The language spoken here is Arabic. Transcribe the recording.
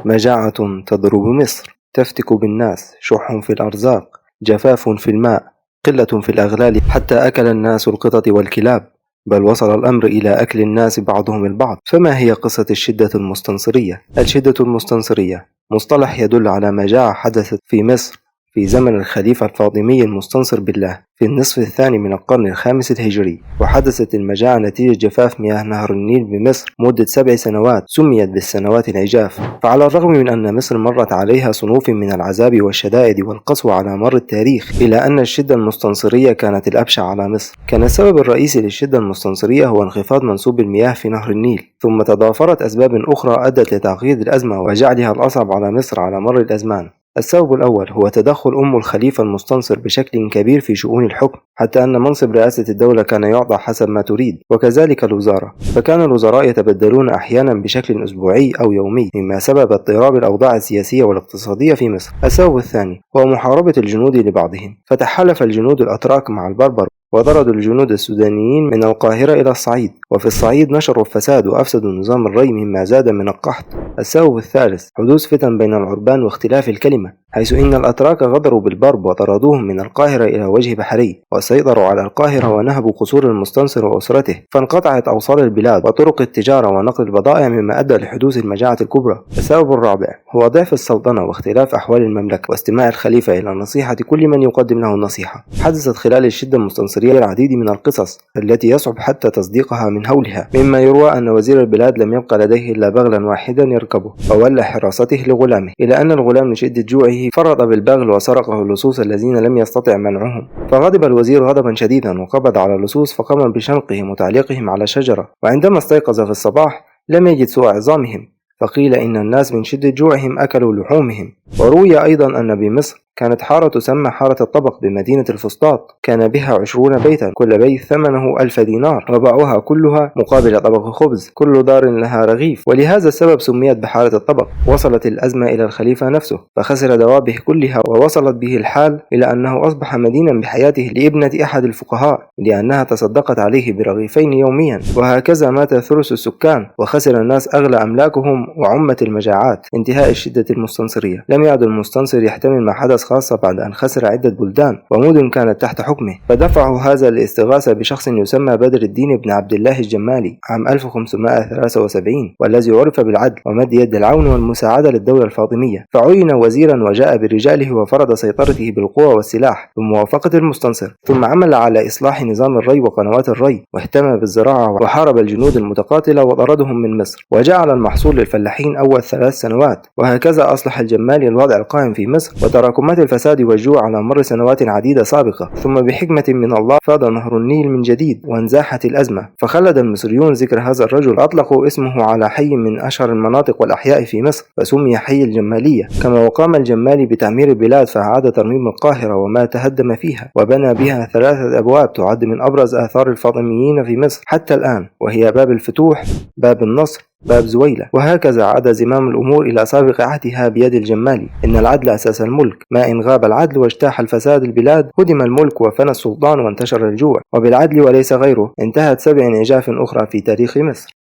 مجاعة تضرب مصر، تفتك بالناس، شح في الأرزاق، جفاف في الماء، قلة في الأغلال، حتى أكل الناس القطط والكلاب، بل وصل الأمر إلى أكل الناس بعضهم البعض. فما هي قصة الشدة المستنصرية؟ الشدة المستنصرية مصطلح يدل على مجاعة حدثت في مصر في زمن الخليفة الفاطمي المستنصر بالله في النصف الثاني من القرن الخامس الهجري. وحدثت المجاعة نتيجة جفاف مياه نهر النيل بمصر مدة 7 سنوات، سميت بالسنوات العجاف. فعلى الرغم من أن مصر مرت عليها صنوف من العذاب والشدائد والقسوة على مر التاريخ، إلا أن الشدة المستنصرية كانت الأبشع على مصر. كان السبب الرئيسي للشدة المستنصرية هو انخفاض منسوب المياه في نهر النيل، ثم تضافرت أسباب أخرى أدت لتعقيد الأزمة وجعلها الأصعب على مصر على مر الأزمان. السبب الأول هو تدخل الخليفة المستنصر بشكل كبير في شؤون الحكم، حتى أن منصب رئاسة الدولة كان يعطى حسب ما تريد، وكذلك الوزارة، فكان الوزراء يتبدلون أحيانا بشكل أسبوعي أو يومي، مما سبب اضطراب الأوضاع السياسية والاقتصادية في مصر. السبب الثاني هو محاربة الجنود لبعضهم، فتحالف الجنود الأتراك مع البربر وطردوا الجنود السودانيين من القاهرة إلى الصعيد، وفي الصعيد نشروا الفساد وأفسدوا نظام الري مما زاد من القحط. السبب الثالث حدوث فتن بين العربان واختلاف الكلمة، حيث إن الأتراك غدروا بالبرب وطردوهم من القاهرة إلى وجه بحري، وسيطروا على القاهرة ونهبوا قصور المستنصر وأسرته، فانقطعت أوصال البلاد وطرق التجارة ونقل البضائع، مما أدى لحدوث المجاعة الكبرى. السبب الرابع هو ضعف السلطنة واختلاف أحوال المملكة، واستماع الخليفة إلى نصيحة كل من يقدم له النصيحة. حدثت خلال الشدة المستنصرية العديد من القصص التي يصعب حتى تصديقها من هولها، مما يروى أن وزير البلاد لم يبق لديه إلا بغلا واحدا يركبه، فولى حراسته لغلامه، إلى أن الغلام من شدة جوعه فرط بالبغل وسرقه اللصوص الذين لم يستطع منعهم، فغضب الوزير غضبا شديدا وقبض على اللصوص فقام بشنقهم وتعليقهم على شجرة، وعندما استيقظ في الصباح لم يجد سوى عظامهم، فقيل إن الناس من شدة جوعهم أكلوا لحومهم. وروي أيضا أن بمصر كانت حارة تسمى حارة الطبق بمدينة الفسطاط، كان بها 20 بيتا، كل بيت ثمنه 1000 دينار، وباعوها كلها مقابل طبق خبز، كل دار لها رغيف، ولهذا السبب سميت بحارة الطبق. وصلت الأزمة إلى الخليفة نفسه، فخسر دوابه كلها، ووصلت به الحال إلى أنه أصبح مدينا بحياته لابنة أحد الفقهاء لأنها تصدقت عليه برغيفين يوميا، وهكذا مات ثلث السكان، وخسر الناس أغلى أملاكهم، وعمت المجاعات. انتهاء الشدة المستنصرية، لم يعد المستنصر يحتمل ما حدث، خاصة بعد أن خسر عدة بلدان ومدن كانت تحت حكمه، فدفعه هذا الاستغاثة بشخص يسمى بدر الدين بن عبد الله الجمالي عام 1573، والذي عرف بالعدل ومد يد العون والمساعدة للدولة الفاطمية، فعين وزيرا وجاء برجاله وفرض سيطرته بالقوة والسلاح بموافقة المستنصر، ثم عمل على إصلاح نظام الري وقنوات الري، واهتم بالزراعة وحارب الجنود المتقاتلة وطردهم من مصر، وجعل المحصول للفلاحين أول 3 سنوات. وهكذا أصلح الجمالي الوضع القائم في مصر وتراكمات الفساد والجوع على مر سنوات عديدة سابقة، ثم بحكمة من الله فاض نهر النيل من جديد وانزاحت الأزمة، فخلد المصريون ذكر هذا الرجل، أطلقوا اسمه على حي من أشهر المناطق والأحياء في مصر، فسمي حي الجمالية. كما وقام الجمالي بتعمير البلاد، فأعاد ترميم القاهرة وما تهدم فيها، وبنى بها 3 أبواب تعد من أبرز آثار الفاطميين في مصر حتى الآن، وهي باب الفتوح، باب النصر، باب زويلة. وهكذا عاد زمام الأمور إلى سابق عهدها بيد الجمالي. إن العدل أساس الملك، ما إن غاب العدل واجتاح الفساد البلاد هدم الملك وفنى السلطان وانتشر الجوع، وبالعدل وليس غيره انتهت 7 عجاف أخرى في تاريخ مصر.